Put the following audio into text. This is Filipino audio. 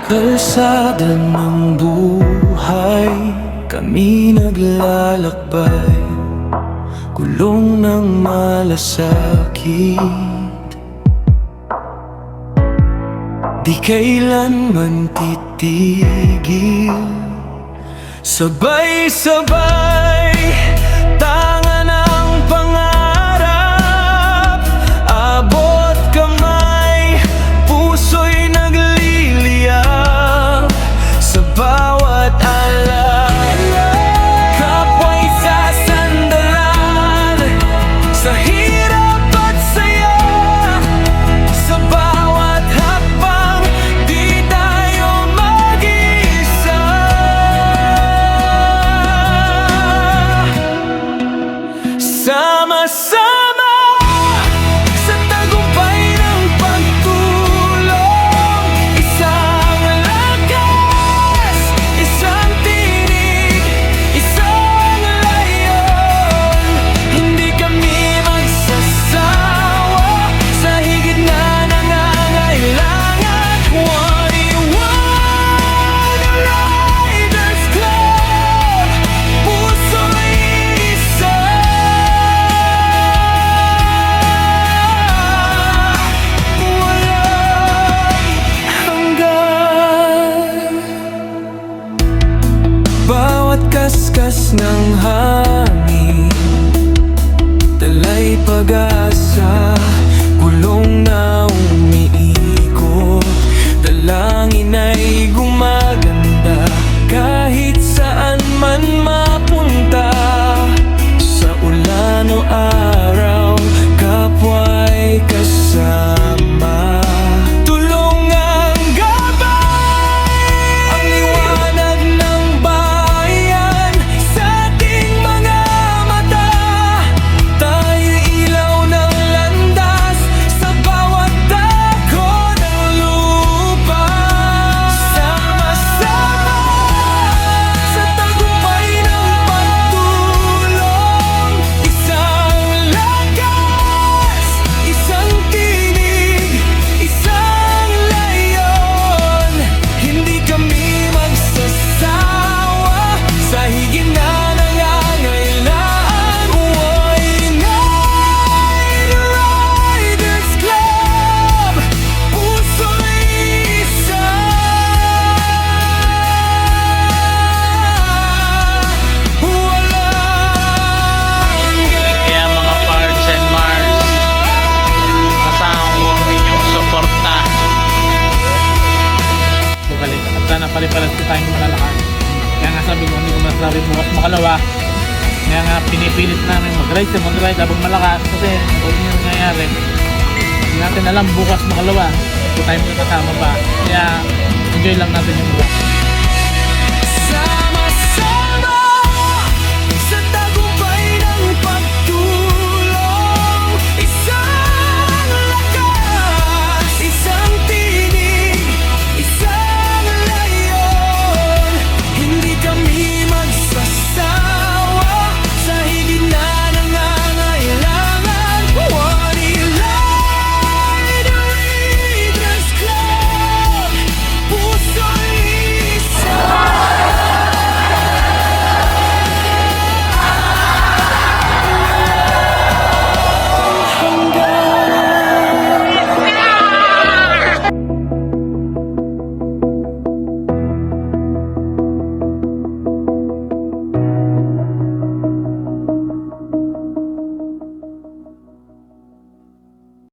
kalsada ng buhay, kami naglalakbay, kulong ng malasakit. Di kailanman titigil, sabay-sabay tanga ng pangarap, abot kamay, puso'y nagliliyab sa bawat alay. Kapwa'y sasandalan sa hirap at saya, sa bawat hakbang di tayo mag-isa. Sama-sama sa tagumpay ng pagtulong, isang lakas, isang tinig, isang layon. Hindi kami magsasawa sa higit na nangangailangan. 101 Riders Club, puso'y isa. Bawat kaskas ng hangin, dala'y pag-asa, gulong na umiikot, dalangin ay gumaganda, kahit saan man mapunta. Sa ulan o araw, kapwa'y kasama, tulong ang gabay, ang liwanag ng bayan sa ating mga mata. Tayo'y ilaw ng landas sa bawat dako ng lupa. Sama-sama sa tagumpay ng pagtulong, isang lakas, isang tinig, isang layon. Hindi kami magsasawa sa higit na nangangailangan. 101 Riders Club, puso'y isa. Kaya mga Pards and Mars, asahan ko ang inyong suporta. Bugalik at sana palipalas ko tayong malalakas. Kaya nga sabi ko, hindi ko masasabi bukas makalawa. Kaya nga pinipilit namin mag-ride habang malakas, kasi kung yun yung nangyayari, hindi natin alam bukas makalawa kung tayo magkakasama pa. Kaya enjoy lang natin yung bukas.